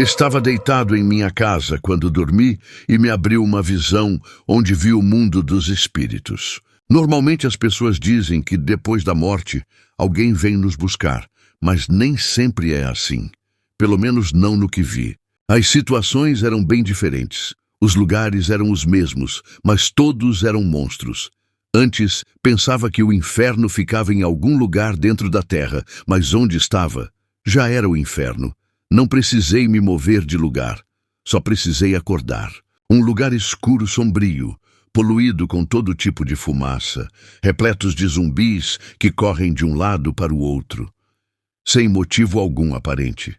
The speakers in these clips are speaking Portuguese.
Estava deitado em minha casa quando dormi e me abriu uma visão onde vi o mundo dos espíritos. Normalmente as pessoas dizem que depois da morte alguém vem nos buscar, mas nem sempre é assim. Pelo menos não no que vi. As situações eram bem diferentes. Os lugares eram os mesmos, mas todos eram monstros. Antes, pensava que o inferno ficava em algum lugar dentro da terra, mas onde estava, já era o inferno. Não precisei me mover de lugar, só precisei acordar. Um lugar escuro, sombrio, poluído com todo tipo de fumaça, repletos de zumbis que correm de um lado para o outro, sem motivo algum aparente.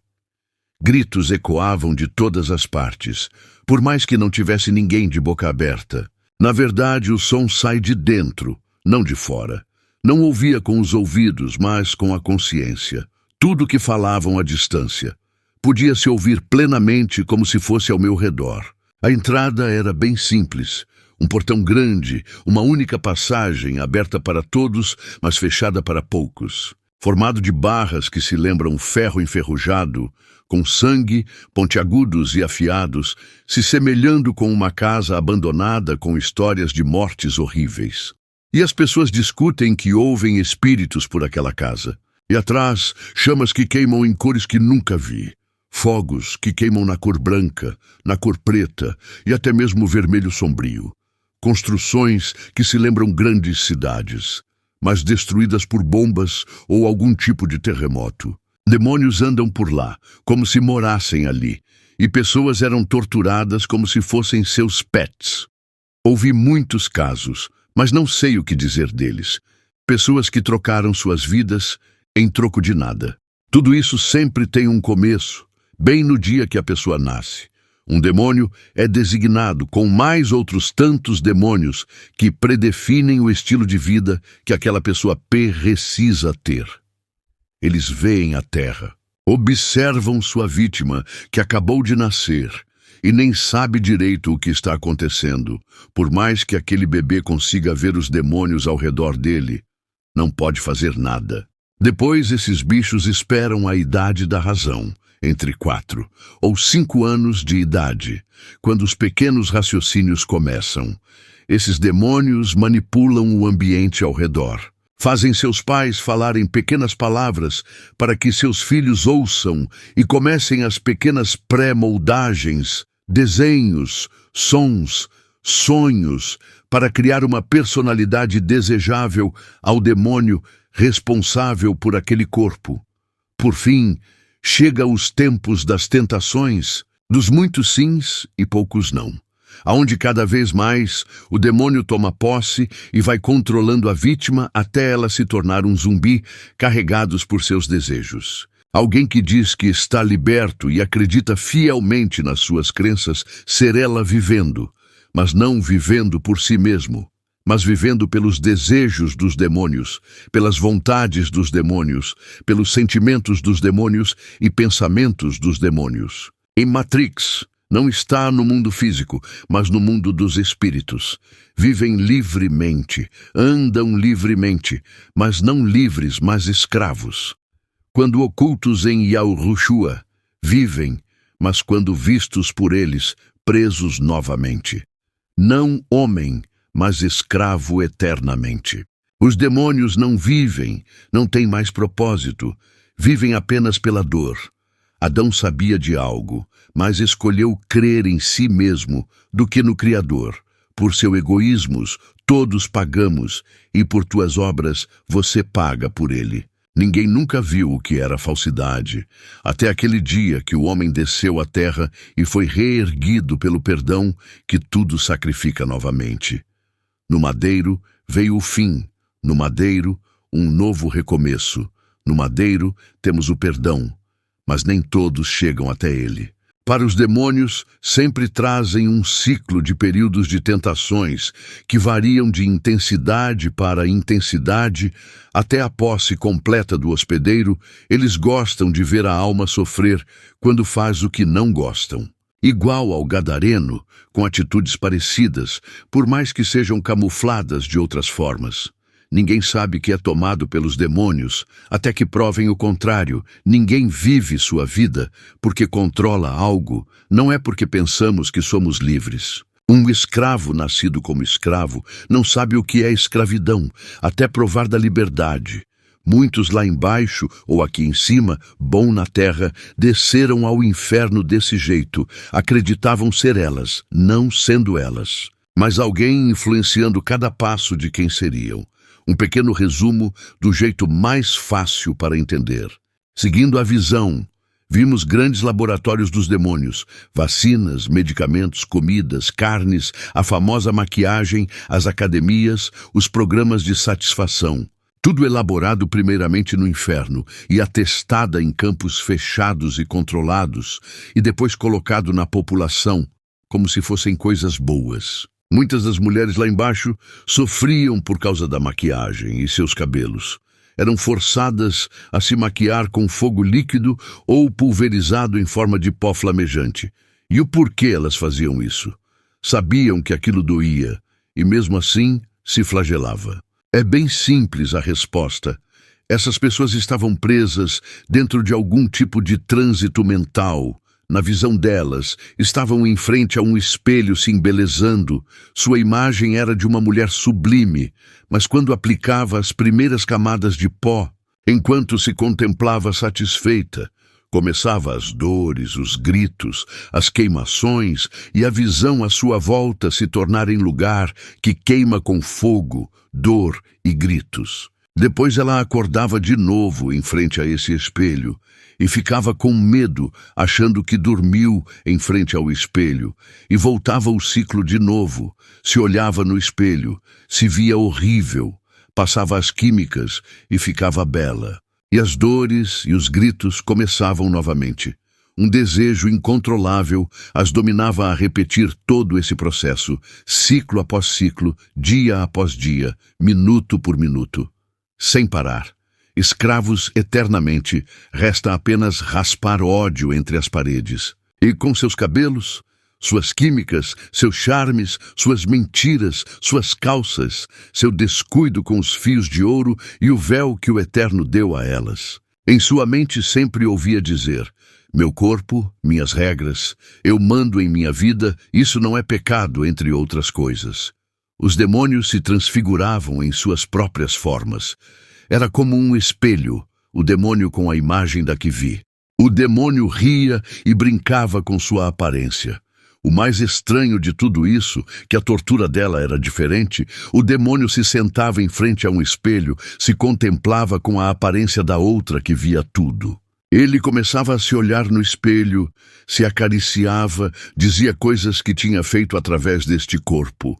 Gritos ecoavam de todas as partes, por mais que não tivesse ninguém de boca aberta. Na verdade, o som sai de dentro, não de fora. Não ouvia com os ouvidos, mas com a consciência. Tudo que falavam à distância. Podia-se ouvir plenamente como se fosse ao meu redor. A entrada era bem simples. Um portão grande, uma única passagem aberta para todos, mas fechada para poucos. Formado de barras que se lembram ferro enferrujado, com sangue, pontiagudos e afiados, se semelhando com uma casa abandonada com histórias de mortes horríveis. E as pessoas discutem que ouvem espíritos por aquela casa. E atrás, chamas que queimam em cores que nunca vi. Fogos que queimam na cor branca, na cor preta e até mesmo vermelho sombrio. Construções que se lembram grandes cidades, mas destruídas por bombas ou algum tipo de terremoto. Demônios andam por lá, como se morassem ali, e pessoas eram torturadas como se fossem seus pets. Ouvi muitos casos, mas não sei o que dizer deles. Pessoas que trocaram suas vidas em troco de nada. Tudo isso sempre tem um começo, bem no dia que a pessoa nasce. Um demônio é designado com mais outros tantos demônios que predefinem o estilo de vida que aquela pessoa precisa ter. Eles veem a terra, observam sua vítima que acabou de nascer e nem sabe direito o que está acontecendo. Por mais que aquele bebê consiga ver os demônios ao redor dele, não pode fazer nada. Depois esses bichos esperam a idade da razão, entre 4 ou 5 anos de idade, quando os pequenos raciocínios começam. Esses demônios manipulam o ambiente ao redor. Fazem seus pais falarem pequenas palavras para que seus filhos ouçam e comecem as pequenas pré-moldagens, desenhos, sons, sonhos, para criar uma personalidade desejável ao demônio responsável por aquele corpo. Por fim, chega os tempos das tentações, dos muitos sims e poucos não, aonde cada vez mais o demônio toma posse e vai controlando a vítima até ela se tornar um zumbi carregados por seus desejos. Alguém que diz que está liberto e acredita fielmente nas suas crenças ser ela vivendo, mas não vivendo por si mesmo, mas vivendo pelos desejos dos demônios, pelas vontades dos demônios, pelos sentimentos dos demônios e pensamentos dos demônios. Em Matrix, não está no mundo físico, mas no mundo dos espíritos. Vivem livremente, andam livremente, mas não livres, mas escravos. Quando ocultos em Yahushua, vivem, mas quando vistos por eles, presos novamente. Não homem, mas escravo eternamente. Os demônios não vivem, não têm mais propósito, vivem apenas pela dor. Adão sabia de algo, mas escolheu crer em si mesmo do que no Criador. Por seu egoísmo, todos pagamos, e por tuas obras você paga por ele. Ninguém nunca viu o que era falsidade, até aquele dia que o homem desceu à terra e foi reerguido pelo perdão que tudo sacrifica novamente. No madeiro veio o fim, no madeiro um novo recomeço. No madeiro temos o perdão, mas nem todos chegam até ele. Para os demônios, sempre trazem um ciclo de períodos de tentações que variam de intensidade para intensidade até a posse completa do hospedeiro. Eles gostam de ver a alma sofrer quando faz o que não gostam. Igual ao gadareno, com atitudes parecidas, por mais que sejam camufladas de outras formas. Ninguém sabe que é tomado pelos demônios, até que provem o contrário. Ninguém vive sua vida porque controla algo, não é porque pensamos que somos livres. Um escravo nascido como escravo não sabe o que é escravidão, até provar da liberdade. Muitos lá embaixo, ou aqui em cima, bom na terra, desceram ao inferno desse jeito, acreditavam ser elas, não sendo elas. Mas alguém influenciando cada passo de quem seriam. Um pequeno resumo do jeito mais fácil para entender. Seguindo a visão, vimos grandes laboratórios dos demônios, vacinas, medicamentos, comidas, carnes, a famosa maquiagem, as academias, os programas de satisfação. Tudo elaborado primeiramente no inferno e atestada em campos fechados e controlados, e depois colocado na população, como se fossem coisas boas. Muitas das mulheres lá embaixo sofriam por causa da maquiagem e seus cabelos. Eram forçadas a se maquiar com fogo líquido ou pulverizado em forma de pó flamejante. E o porquê elas faziam isso? Sabiam que aquilo doía, e mesmo assim se flagelava. É bem simples a resposta. Essas pessoas estavam presas dentro de algum tipo de trânsito mental. Na visão delas, estavam em frente a um espelho se embelezando. Sua imagem era de uma mulher sublime, mas quando aplicava as primeiras camadas de pó, enquanto se contemplava satisfeita, começava as dores, os gritos, as queimações e a visão à sua volta se tornarem lugar que queima com fogo, dor e gritos. Depois ela acordava de novo em frente a esse espelho e ficava com medo, achando que dormiu em frente ao espelho, e voltava o ciclo de novo. Se olhava no espelho, se via horrível, passava as químicas e ficava bela. E as dores e os gritos começavam novamente. Um desejo incontrolável as dominava a repetir todo esse processo, ciclo após ciclo, dia após dia, minuto por minuto. Sem parar. Escravos eternamente, resta apenas raspar ódio entre as paredes. E com seus cabelos, suas químicas, seus charmes, suas mentiras, suas calças, seu descuido com os fios de ouro e o véu que o Eterno deu a elas. Em sua mente sempre ouvia dizer: meu corpo, minhas regras, eu mando em minha vida, isso não é pecado, entre outras coisas. Os demônios se transfiguravam em suas próprias formas. Era como um espelho, o demônio com a imagem da que vi. O demônio ria e brincava com sua aparência. O mais estranho de tudo isso, que a tortura dela era diferente, o demônio se sentava em frente a um espelho, se contemplava com a aparência da outra que via tudo. Ele começava a se olhar no espelho, se acariciava, dizia coisas que tinha feito através deste corpo.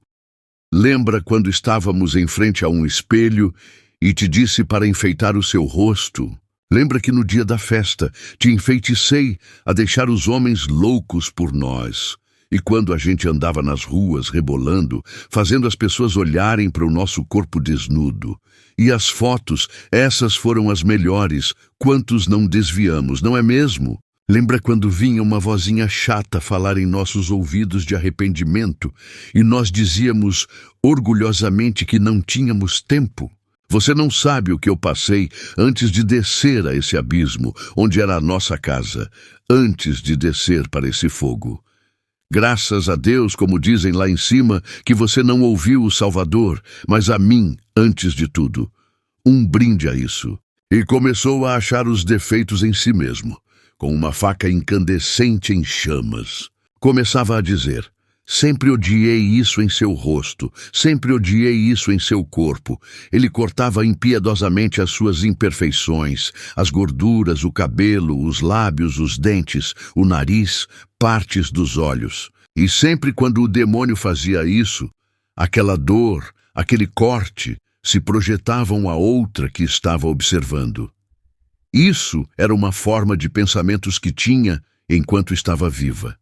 Lembra quando estávamos em frente a um espelho e te disse para enfeitar o seu rosto? Lembra que no dia da festa te enfeiticei a deixar os homens loucos por nós? E quando a gente andava nas ruas rebolando, fazendo as pessoas olharem para o nosso corpo desnudo? E as fotos, essas foram as melhores. Quantos não desviamos, não é mesmo? Lembra quando vinha uma vozinha chata falar em nossos ouvidos de arrependimento e nós dizíamos orgulhosamente que não tínhamos tempo? Você não sabe o que eu passei antes de descer a esse abismo, onde era a nossa casa, antes de descer para esse fogo. Graças a Deus, como dizem lá em cima, que você não ouviu o Salvador, mas a mim antes de tudo. Um brinde a isso. E começou a achar os defeitos em si mesmo, com uma faca incandescente em chamas. Começava a dizer: sempre odiei isso em seu rosto, sempre odiei isso em seu corpo. Ele cortava impiedosamente as suas imperfeições, as gorduras, o cabelo, os lábios, os dentes, o nariz, partes dos olhos. E sempre quando o demônio fazia isso, aquela dor, aquele corte, se projetavam a outra que estava observando. Isso era uma forma de pensamentos que tinha enquanto estava viva.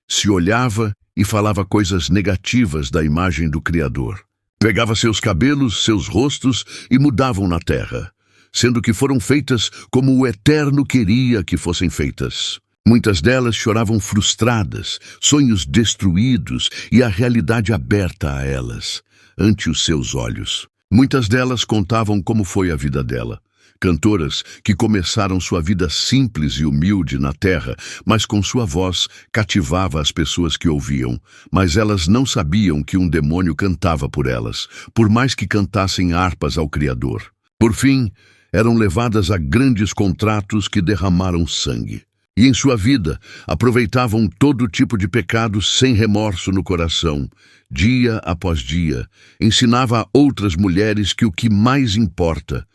Se olhava e falava coisas negativas da imagem do Criador. Pegava seus cabelos, seus rostos e mudavam na terra, sendo que foram feitas como o Eterno queria que fossem feitas. Muitas delas choravam frustradas, sonhos destruídos e a realidade aberta a elas, ante os seus olhos. Muitas delas contavam como foi a vida dela. Cantoras que começaram sua vida simples e humilde na terra, mas com sua voz cativava as pessoas que ouviam. Mas elas não sabiam que um demônio cantava por elas, por mais que cantassem harpas ao Criador. Por fim, eram levadas a grandes contratos que derramaram sangue. E em sua vida, aproveitavam todo tipo de pecado sem remorso no coração. Dia após dia, ensinava a outras mulheres que o que mais importa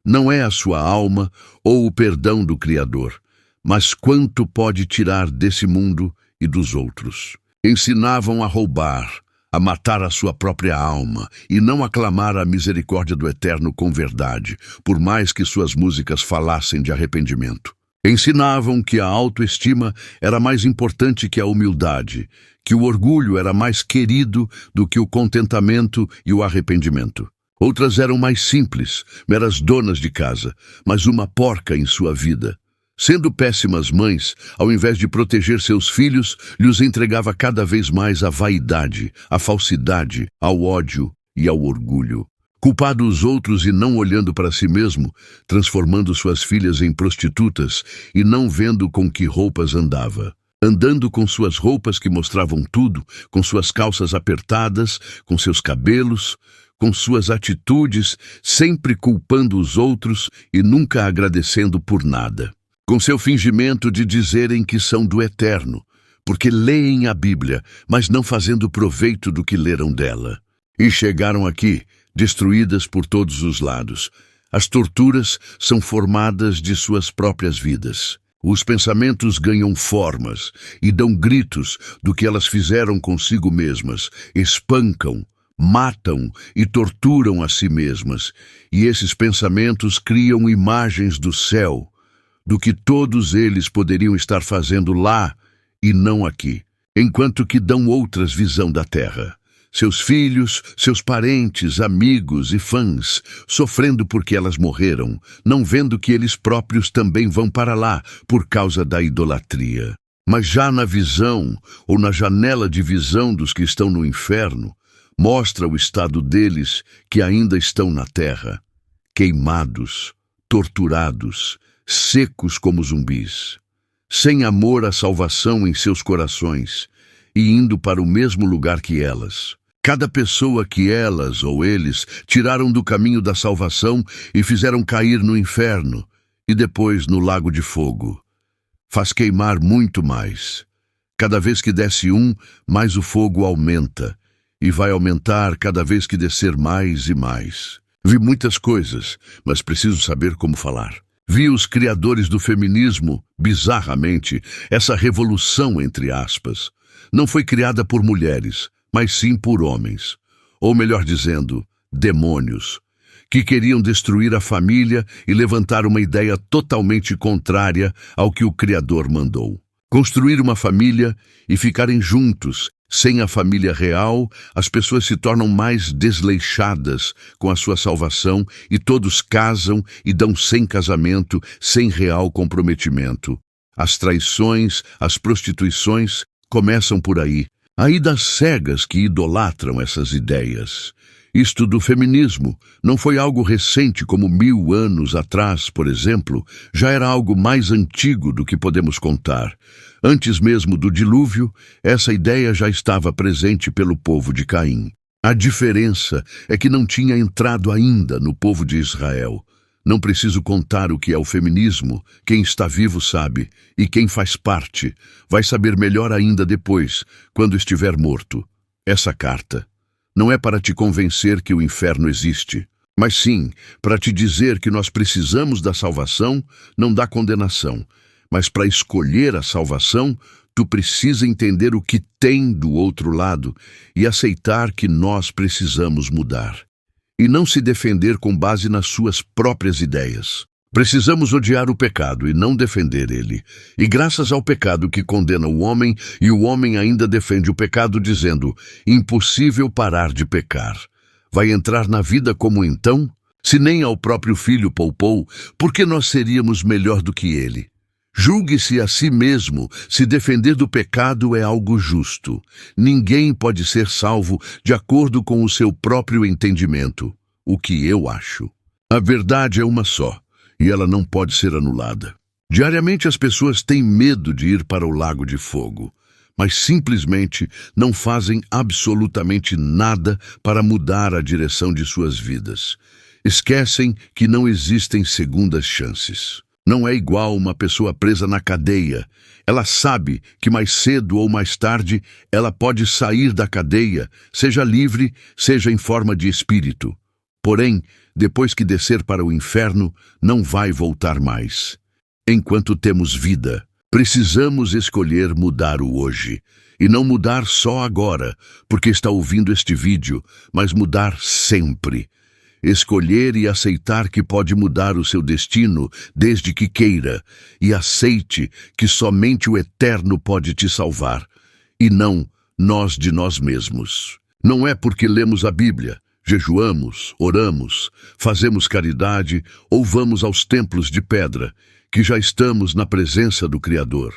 não é a sua alma ou o perdão do Criador, mas quanto pode tirar desse mundo e dos outros. Ensinavam a roubar, a matar a sua própria alma e não a clamar a misericórdia do Eterno com verdade, por mais que suas músicas falassem de arrependimento. Ensinavam que a autoestima era mais importante que a humildade, que o orgulho era mais querido do que o contentamento e o arrependimento. Outras eram mais simples, meras donas de casa, mas uma porca em sua vida. Sendo péssimas mães, ao invés de proteger seus filhos, lhes entregava cada vez mais à vaidade, à falsidade, ao ódio e ao orgulho. Culpando os outros e não olhando para si mesmo, transformando suas filhas em prostitutas e não vendo com que roupas andava. Andando com suas roupas que mostravam tudo, com suas calças apertadas, com seus cabelos, com suas atitudes, sempre culpando os outros e nunca agradecendo por nada. Com seu fingimento de dizerem que são do Eterno, porque leem a Bíblia, mas não fazendo proveito do que leram dela. E chegaram aqui, destruídas por todos os lados. As torturas são formadas de suas próprias vidas. Os pensamentos ganham formas e dão gritos do que elas fizeram consigo mesmas, espancam, matam e torturam a si mesmas, e esses pensamentos criam imagens do céu, do que todos eles poderiam estar fazendo lá e não aqui, enquanto que dão outras visão da terra. Seus filhos, seus parentes, amigos e fãs, sofrendo porque elas morreram, não vendo que eles próprios também vão para lá por causa da idolatria. Mas já na visão, ou na janela de visão dos que estão no inferno, mostra o estado deles que ainda estão na terra, queimados, torturados, secos como zumbis, sem amor à salvação em seus corações e indo para o mesmo lugar que elas. Cada pessoa que elas ou eles tiraram do caminho da salvação e fizeram cair no inferno e depois no lago de fogo. Faz queimar muito mais. Cada vez que desce um, mais o fogo aumenta. E vai aumentar cada vez que descer mais e mais. Vi muitas coisas, mas preciso saber como falar. Vi os criadores do feminismo, bizarramente, essa revolução entre aspas. Não foi criada por mulheres, mas sim por homens. Ou melhor dizendo, demônios, que queriam destruir a família e levantar uma ideia totalmente contrária ao que o Criador mandou. Construir uma família e ficarem juntos. Sem a família real, as pessoas se tornam mais desleixadas com a sua salvação e todos casam e dão sem casamento, sem real comprometimento. As traições, as prostituições começam por aí. Aí das cegas que idolatram essas ideias. Isto do feminismo não foi algo recente como 1000 anos atrás, por exemplo, já era algo mais antigo do que podemos contar. Antes mesmo do dilúvio, essa ideia já estava presente pelo povo de Caim. A diferença é que não tinha entrado ainda no povo de Israel. Não preciso contar o que é o feminismo, quem está vivo sabe, e quem faz parte vai saber melhor ainda depois, quando estiver morto. Essa carta não é para te convencer que o inferno existe, mas sim para te dizer que nós precisamos da salvação, não da condenação. Mas para escolher a salvação, tu precisa entender o que tem do outro lado e aceitar que nós precisamos mudar. E não se defender com base nas suas próprias ideias. Precisamos odiar o pecado e não defender ele. E graças ao pecado que condena o homem, e o homem ainda defende o pecado dizendo, impossível parar de pecar. Vai entrar na vida como então? Se nem ao próprio filho poupou, por que nós seríamos melhor do que ele? Julgue-se a si mesmo, se defender do pecado é algo justo. Ninguém pode ser salvo de acordo com o seu próprio entendimento. o que eu acho. A verdade é uma só, e ela não pode ser anulada. Diariamente as pessoas têm medo de ir para o lago de fogo, mas simplesmente não fazem absolutamente nada para mudar a direção de suas vidas. Esquecem que não existem segundas chances. Não é igual uma pessoa presa na cadeia. Ela sabe que mais cedo ou mais tarde ela pode sair da cadeia, seja livre, seja em forma de espírito. Porém, depois que descer para o inferno, não vai voltar mais. Enquanto temos vida, precisamos escolher mudar o hoje. E não mudar só agora, porque está ouvindo este vídeo, mas mudar sempre. Escolher e aceitar que pode mudar o seu destino desde que queira, e aceite que somente o Eterno pode te salvar, e não nós de nós mesmos. Não é porque lemos a Bíblia, jejuamos, oramos, fazemos caridade ou vamos aos templos de pedra, que já estamos na presença do Criador.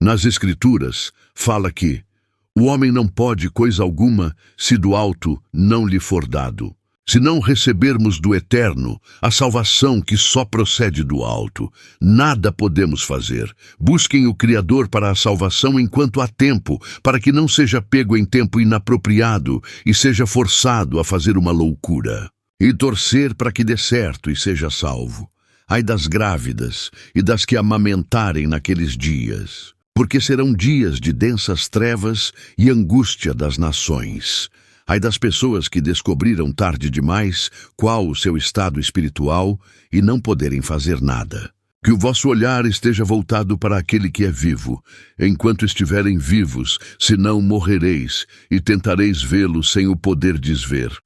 Nas Escrituras, fala que o homem não pode coisa alguma se do alto não lhe for dado. Se não recebermos do Eterno a salvação que só procede do alto, nada podemos fazer. Busquem o Criador para a salvação enquanto há tempo, para que não seja pego em tempo inapropriado e seja forçado a fazer uma loucura. E torcer para que dê certo e seja salvo. Ai das grávidas e das que amamentarem naqueles dias, porque serão dias de densas trevas e angústia das nações. Ai das pessoas que descobriram tarde demais qual o seu estado espiritual e não poderem fazer nada. Que o vosso olhar esteja voltado para aquele que é vivo, enquanto estiverem vivos, senão morrereis e tentareis vê-lo sem o poder desver.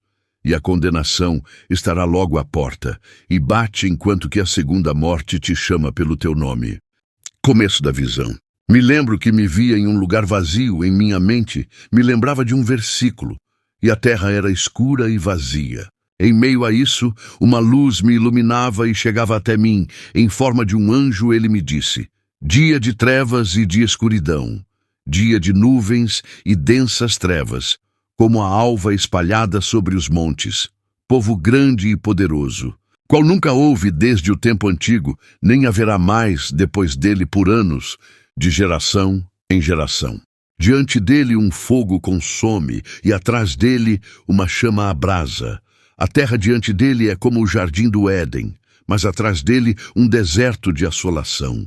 E a condenação estará logo à porta, e bate enquanto que a segunda morte te chama pelo teu nome. Começo da visão. Me lembro que me via em um lugar vazio em minha mente, me lembrava de um versículo, e a terra era escura e vazia. Em meio a isso, uma luz me iluminava e chegava até mim. Em forma de um anjo, ele me disse: dia de trevas e de escuridão, dia de nuvens e densas trevas, como a alva espalhada sobre os montes, povo grande e poderoso, qual nunca houve desde o tempo antigo, nem haverá mais depois dele por anos, de geração em geração. Diante dele um fogo consome, e atrás dele uma chama abrasa. A terra diante dele é como o jardim do Éden, mas atrás dele um deserto de assolação.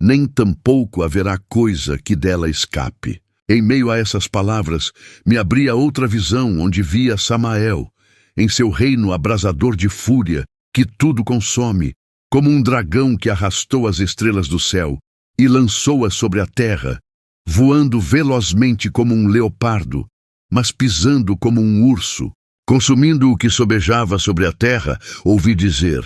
Nem tampouco haverá coisa que dela escape. Em meio a essas palavras, me abria outra visão, onde via Samael, em seu reino abrasador de fúria, que tudo consome, como um dragão que arrastou as estrelas do céu e lançou-as sobre a terra, voando velozmente como um leopardo, mas pisando como um urso. Consumindo o que sobejava sobre a terra, ouvi dizer: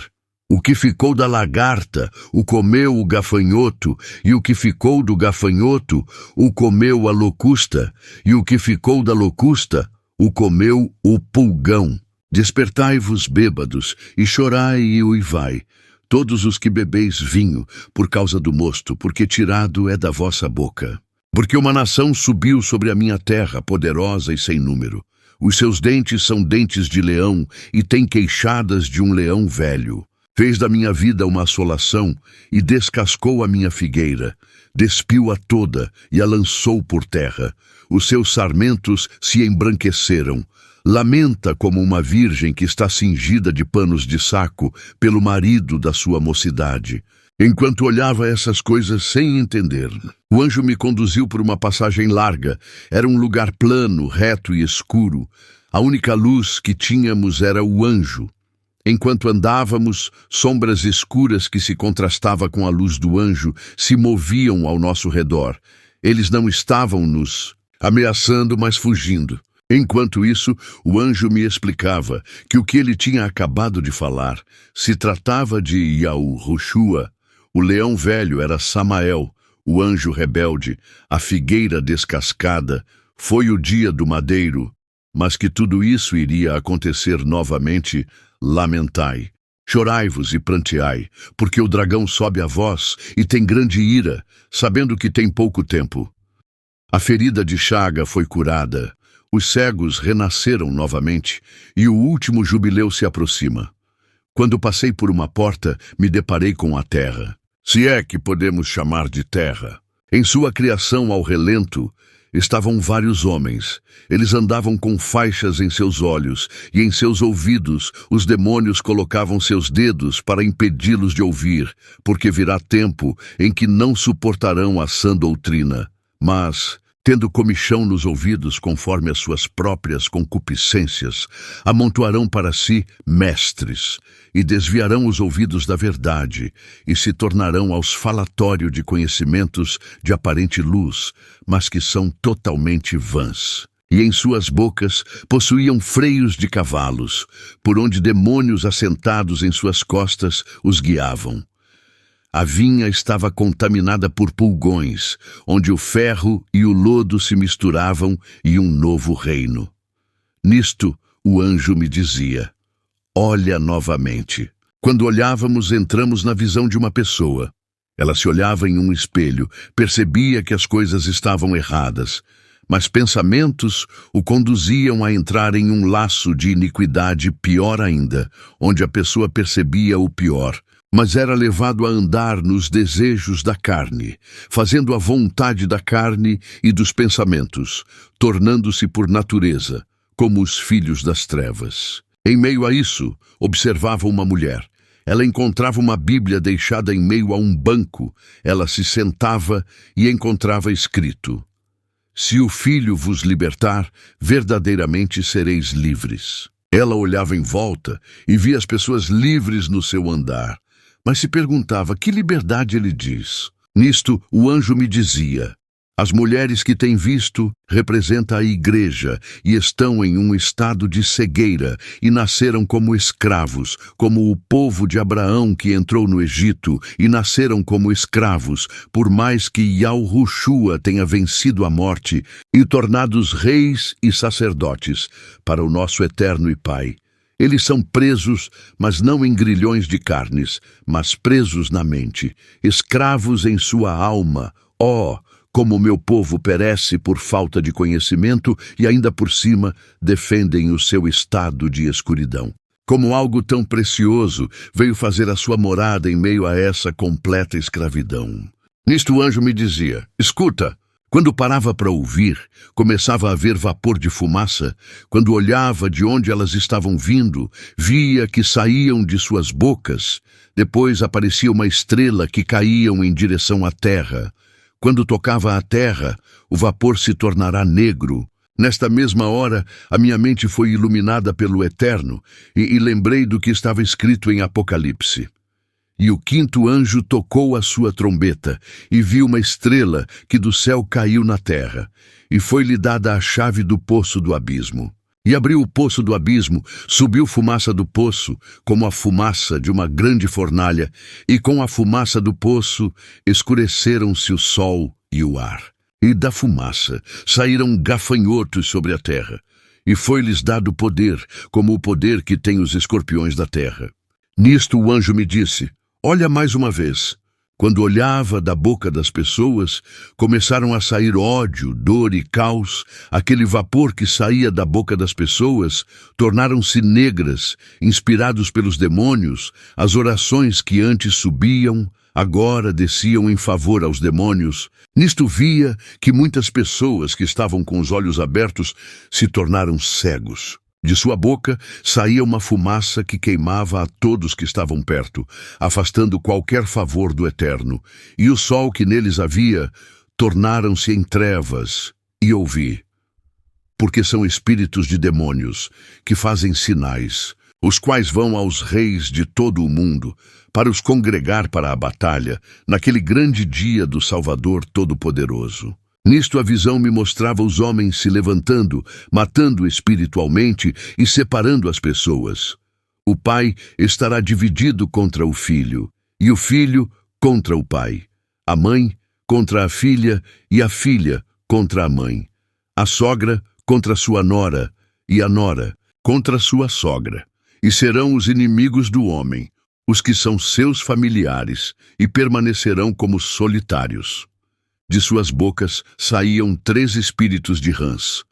o que ficou da lagarta, o comeu o gafanhoto, e o que ficou do gafanhoto, o comeu a locusta, e o que ficou da locusta, o comeu o pulgão. Despertai-vos, bêbados, e chorai e uivai, todos os que bebeis vinho, por causa do mosto, porque tirado é da vossa boca. Porque uma nação subiu sobre a minha terra, poderosa e sem número. Os seus dentes são dentes de leão, e tem queixadas de um leão velho. Fez da minha vida uma assolação, e descascou a minha figueira. Despiu-a toda, e a lançou por terra. Os seus sarmentos se embranqueceram. Lamenta como uma virgem que está cingida de panos de saco pelo marido da sua mocidade. Enquanto olhava essas coisas sem entender, o anjo me conduziu por uma passagem larga. Era um lugar plano, reto e escuro. A única luz que tínhamos era o anjo. Enquanto andávamos, sombras escuras que se contrastavam com a luz do anjo se moviam ao nosso redor. Eles não estavam nos ameaçando, mas fugindo. Enquanto isso, o anjo me explicava que o que ele tinha acabado de falar se tratava de Yahushua. O leão velho era Samael, o anjo rebelde, a figueira descascada. Foi o dia do madeiro, mas que tudo isso iria acontecer novamente. Lamentai, chorai-vos e pranteai, porque o dragão sobe a vós e tem grande ira, sabendo que tem pouco tempo. A ferida de chaga foi curada, Os cegos renasceram novamente, e o último jubileu se aproxima. Quando passei por uma porta, me deparei com a terra. Se é que podemos chamar de terra. Em sua criação ao relento, estavam vários homens. Eles andavam com faixas em seus olhos, e em seus ouvidos os demônios colocavam seus dedos para impedi-los de ouvir, porque virá tempo em que não suportarão a sã doutrina. Mas, tendo comichão nos ouvidos conforme as suas próprias concupiscências, amontoarão para si mestres, e desviarão os ouvidos da verdade, e se tornarão aos falatório de conhecimentos de aparente luz, mas que são totalmente vãs. E em suas bocas possuíam freios de cavalos, por onde demônios assentados em suas costas os guiavam. A vinha estava contaminada por pulgões, onde o ferro e o lodo se misturavam e um novo reino. Nisto, o anjo me dizia: olha novamente. Quando olhávamos, entramos na visão de uma pessoa. Ela se olhava em um espelho, percebia que as coisas estavam erradas, mas pensamentos o conduziam a entrar em um laço de iniquidade pior ainda, onde a pessoa percebia o pior, mas era levado a andar nos desejos da carne, fazendo a vontade da carne e dos pensamentos, tornando-se por natureza como os filhos das trevas. Em meio a isso, observava uma mulher. Ela encontrava uma Bíblia deixada em meio a um banco. Ela se sentava e encontrava escrito: se o Filho vos libertar, verdadeiramente sereis livres. Ela olhava em volta e via as pessoas livres no seu andar, mas se perguntava que liberdade ele diz. Nisto, o anjo me dizia: as mulheres que tem visto representa a igreja e estão em um estado de cegueira e nasceram como escravos, como o povo de Abraão que entrou no Egito e nasceram como escravos, por mais que Yahushua tenha vencido a morte e tornados reis e sacerdotes para o nosso eterno e Pai. Eles são presos, mas não em grilhões de carnes, mas presos na mente, escravos em sua alma. Como meu povo perece por falta de conhecimento e ainda por cima defendem o seu estado de escuridão. Como algo tão precioso veio fazer a sua morada em meio a essa completa escravidão. Nisto o anjo me dizia: escuta. Quando parava para ouvir, começava a haver vapor de fumaça. Quando olhava de onde elas estavam vindo, via que saíam de suas bocas. Depois aparecia uma estrela que caíam em direção à terra. Quando tocava a terra, o vapor se tornará negro. Nesta mesma hora, a minha mente foi iluminada pelo Eterno e lembrei do que estava escrito em Apocalipse. E o quinto anjo tocou a sua trombeta, e viu uma estrela que do céu caiu na terra, e foi-lhe dada a chave do poço do abismo. E abriu o poço do abismo, subiu fumaça do poço, como a fumaça de uma grande fornalha, e com a fumaça do poço escureceram-se o sol e o ar. E da fumaça saíram gafanhotos sobre a terra, e foi-lhes dado poder, como o poder que tem os escorpiões da terra. Nisto o anjo me disse: olha mais uma vez. Quando olhava da boca das pessoas, começaram a sair ódio, dor e caos. Aquele vapor que saía da boca das pessoas tornaram-se negras, inspirados pelos demônios. As orações que antes subiam, agora desciam em favor aos demônios. Nisto via que muitas pessoas que estavam com os olhos abertos se tornaram cegos. De sua boca saía uma fumaça que queimava a todos que estavam perto, afastando qualquer favor do Eterno. E o sol que neles havia tornaram-se em trevas. E ouvi: porque são espíritos de demônios que fazem sinais, os quais vão aos reis de todo o mundo para os congregar para a batalha, naquele grande dia do Salvador Todo-Poderoso. Nisto a visão me mostrava os homens se levantando, matando espiritualmente e separando as pessoas. O pai estará dividido contra o filho, e o filho contra o pai. A mãe contra a filha, e a filha contra a mãe. A sogra contra sua nora, e a nora contra sua sogra. E serão os inimigos do homem, os que são seus familiares, e permanecerão como solitários. De suas bocas saíam 3 espíritos de rãs.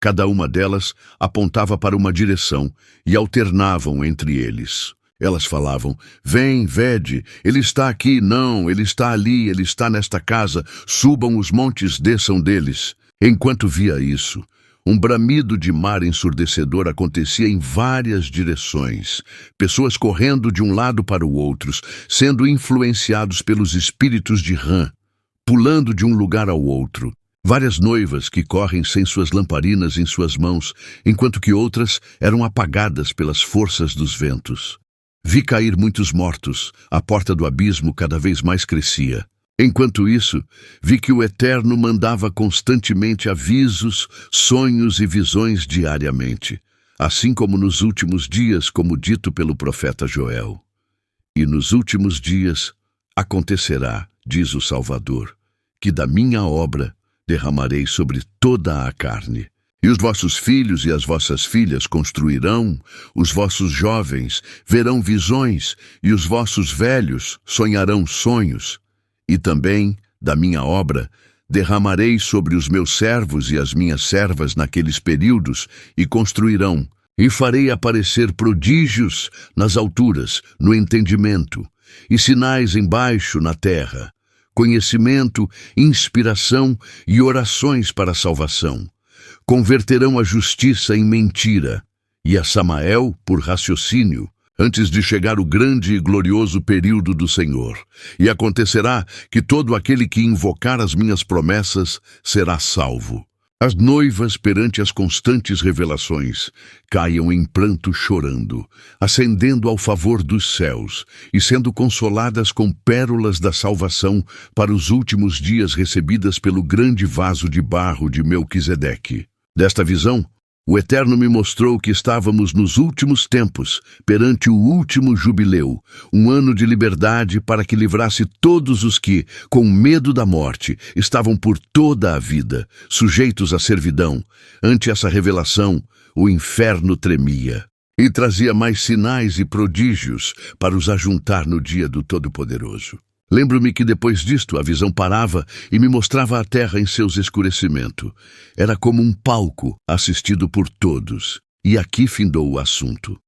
Cada uma delas apontava para uma direção e alternavam entre eles. Elas falavam: vem, vede, ele está aqui, não, ele está ali, ele está nesta casa, subam os montes, desçam deles. Enquanto via isso, um bramido de mar ensurdecedor acontecia em várias direções, pessoas correndo de um lado para o outro, sendo influenciados pelos espíritos de Ram, pulando de um lugar ao outro. Várias noivas que correm sem suas lamparinas em suas mãos, enquanto que outras eram apagadas pelas forças dos ventos. Vi cair muitos mortos, a porta do abismo cada vez mais crescia. Enquanto isso, vi que o Eterno mandava constantemente avisos, sonhos e visões diariamente, assim como nos últimos dias, como dito pelo profeta Joel. E nos últimos dias acontecerá, diz o Salvador, que da minha obra derramarei sobre toda a carne. E os vossos filhos e as vossas filhas construirão, os vossos jovens verão visões, e os vossos velhos sonharão sonhos. E também, da minha obra, derramarei sobre os meus servos e as minhas servas naqueles períodos, e construirão, e farei aparecer prodígios nas alturas, no entendimento, e sinais embaixo na terra, conhecimento, inspiração e orações para a salvação. Converterão a justiça em mentira, e a Samael por raciocínio, antes de chegar o grande e glorioso período do Senhor. E acontecerá que todo aquele que invocar as minhas promessas será salvo. As noivas, perante as constantes revelações, caiam em pranto chorando, ascendendo ao favor dos céus e sendo consoladas com pérolas da salvação para os últimos dias recebidas pelo grande vaso de barro de Melquisedeque. Desta visão, o Eterno me mostrou que estávamos nos últimos tempos, perante o último jubileu, um ano de liberdade para que livrasse todos os que, com medo da morte, estavam por toda a vida, sujeitos à servidão. Ante essa revelação, o inferno tremia e trazia mais sinais e prodígios para os ajuntar no dia do Todo-Poderoso. Lembro-me que depois disto a visão parava e me mostrava a terra em seus escurecimento. Era como um palco assistido por todos. E aqui findou o assunto.